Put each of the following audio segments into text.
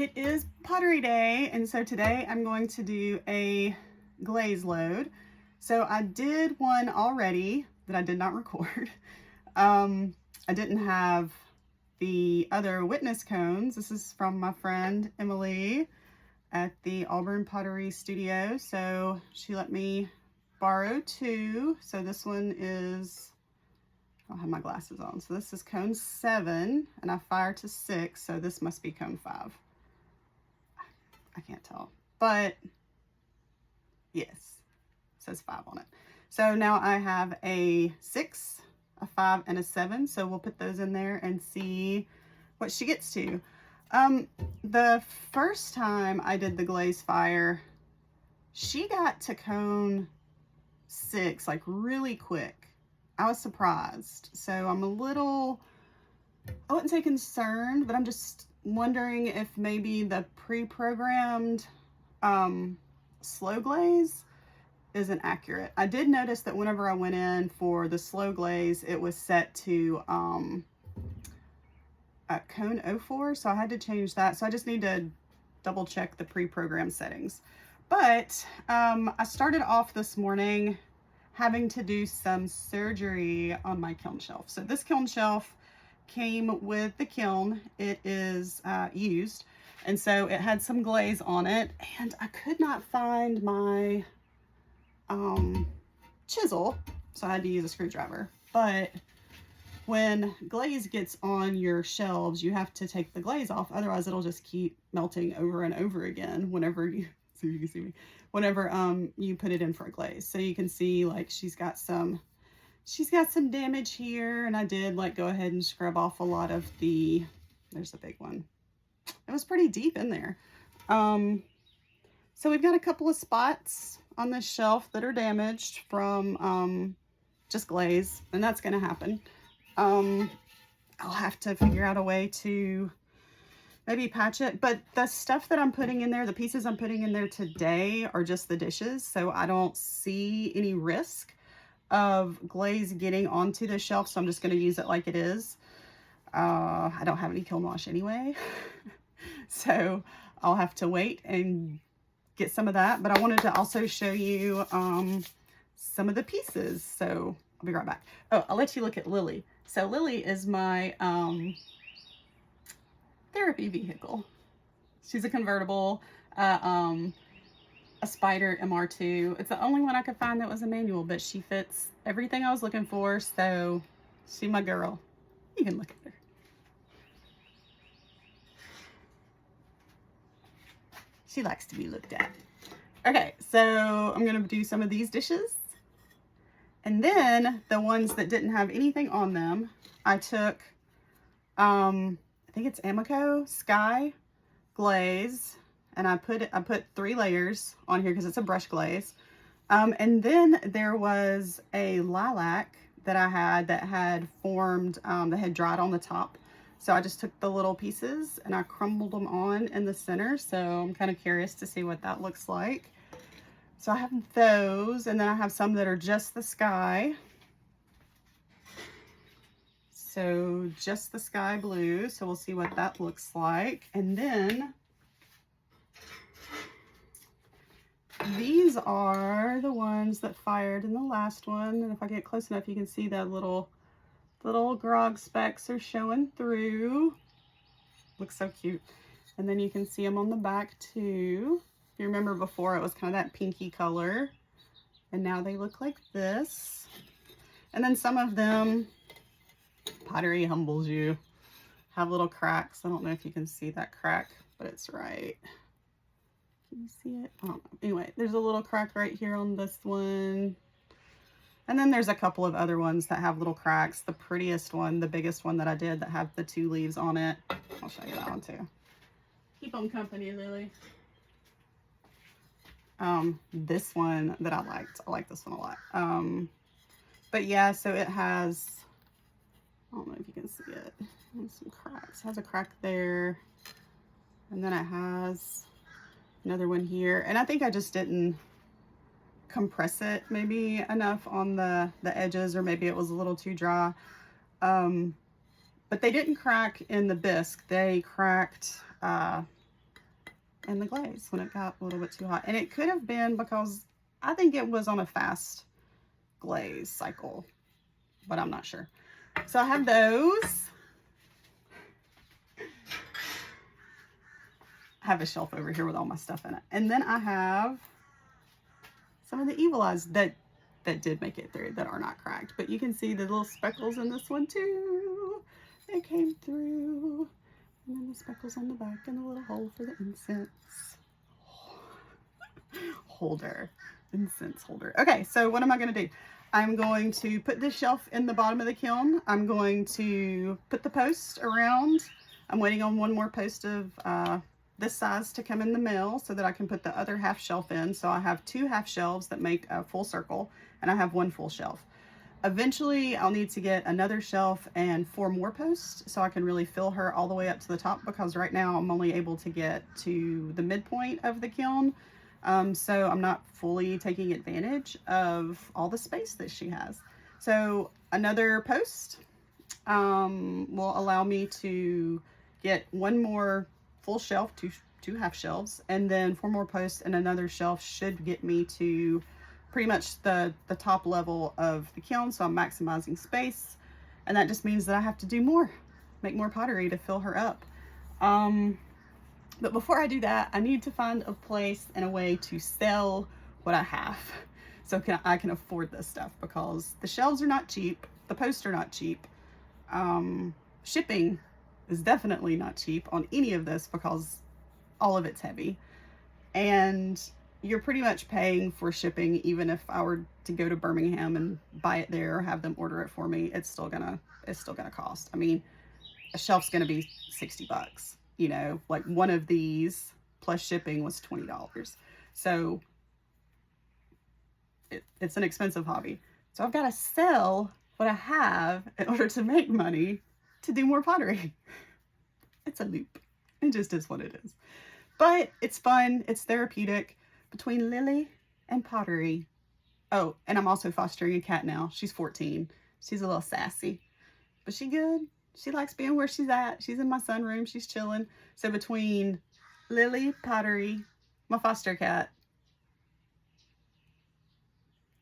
It is pottery day, and so today I'm going to do a glaze load. So I did one already that I did not record. I didn't have the other witness cones. This is from my friend Emily at the Auburn Pottery Studio. So she let me borrow two. So this one is, I don't have my glasses on. So this is cone 7 and I fire to 6. So this must be cone 5. I can't tell, but yes, it says 5 on it. So now I have a 6, a 5, and a 7. So we'll put those in there and see what she gets to. The first time I did the glaze fire, she got to cone 6 like really quick. I was surprised. So I'm a little, I wouldn't say concerned, but I'm just wondering if maybe the pre-programmed slow glaze isn't accurate. I did notice that whenever I went in for the slow glaze, it was set to cone 04, so I had to change that. So I just need to double check the pre-programmed settings. But I started off this morning having to do some surgery on my kiln shelf. So this kiln shelf came with the kiln. It is used, and so it had some glaze on it, and I could not find my chisel, so I had to use a screwdriver. But when glaze gets on your shelves, you have to take the glaze off, otherwise it'll just keep melting over and over again whenever you see, you can see me, whenever you put it in for a glaze. So you can see like she's got some damage here, and I did like go ahead and scrub off a lot of the, there's a big one. It was pretty deep in there. So we've got a couple of spots on this shelf that are damaged from just glaze, and that's going to happen. I'll have to figure out a way to maybe patch it, but the stuff that I'm putting in there, the pieces I'm putting in there today are just the dishes, so I don't see any risk of glaze getting onto the shelf, so I'm just going to use it like it is. I don't have any kiln wash anyway, so I'll have to wait and get some of that. But I wanted to also show you some of the pieces, so I'll be right back. Oh, I'll let you look at Lily. So Lily is my therapy vehicle. She's a convertible, a Spider MR2. It's the only one I could find that was a manual, but she fits everything I was looking for, so she's my girl. You can look at her. She likes to be looked at. Okay, so I'm gonna do some of these dishes, and then the ones that didn't have anything on them, I took, I think it's Amico Sky glaze, and I put 3 layers on here because it's a brush glaze. And then there was a lilac that I had that had formed, that had dried on the top. So I just took the little pieces and I crumbled them on in the center. So I'm kind of curious to see what that looks like. So I have those, and then I have some that are just the sky. So just the sky blue. So we'll see what that looks like. And then these are the ones that fired in the last one. And if I get close enough, you can see that little grog specks are showing through. Looks so cute. And then you can see them on the back too. If you remember before, it was kind of that pinky color, and now they look like this. And then some of them, Pottery humbles you, have little cracks. I don't know if you can see that crack, but it's right. Can you see it? I don't know. Anyway, there's a little crack right here on this one. And then there's a couple of other ones that have little cracks. The prettiest one, the biggest one that I did that have the 2 leaves on it. I'll show you that one too. Keep them company, Lily. This one that I liked. I like this one a lot. But yeah, so it has, I don't know if you can see it. Some cracks. It has a crack there. And then it has another one here. And I think I just didn't compress it maybe enough on the edges, or maybe it was a little too dry. But they didn't crack in the bisque. They cracked in the glaze when it got a little bit too hot. And it could have been because I think it was on a fast glaze cycle, but I'm not sure. So I have those. I have a shelf over here with all my stuff in it. And then I have some of the Evil Eyes that did make it through, that are not cracked. But you can see the little speckles in this one too. They came through. And then the speckles on the back and a little hole for the incense holder. Incense holder. Okay, so what am I going to do? I'm going to put this shelf in the bottom of the kiln. I'm going to put the post around. I'm waiting on one more post of this size to come in the mail so that I can put the other half shelf in. So I have 2 half shelves that make a full circle, and I have 1 full shelf. Eventually, I'll need to get another shelf and 4 more posts so I can really fill her all the way up to the top, because right now I'm only able to get to the midpoint of the kiln. So I'm not fully taking advantage of all the space that she has. So another post will allow me to get 1 more full shelf, two half shelves, and then 4 more posts and another shelf should get me to pretty much the top level of the kiln. So I'm maximizing space, and that just means that I have to do more, make more pottery to fill her up. But before I do that, I need to find a place and a way to sell what I have so I can afford this stuff, because the shelves are not cheap, the posts are not cheap, shipping is definitely not cheap on any of this because all of it's heavy, and you're pretty much paying for shipping. Even if I were to go to Birmingham and buy it there or have them order it for me, it's still gonna cost. I mean, a shelf's gonna be 60 bucks, you know, like one of these plus shipping was $20. So it's an expensive hobby. So I've got to sell what I have in order to make money to do more pottery. It's a loop. It just is what it is. But it's fun. It's therapeutic. Between Lily and pottery. Oh, and I'm also fostering a cat now. She's 14. She's a little sassy, but she good. She likes being where she's at. She's in my sunroom. She's chilling. So between Lily, pottery, my foster cat,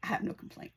I have no complaint.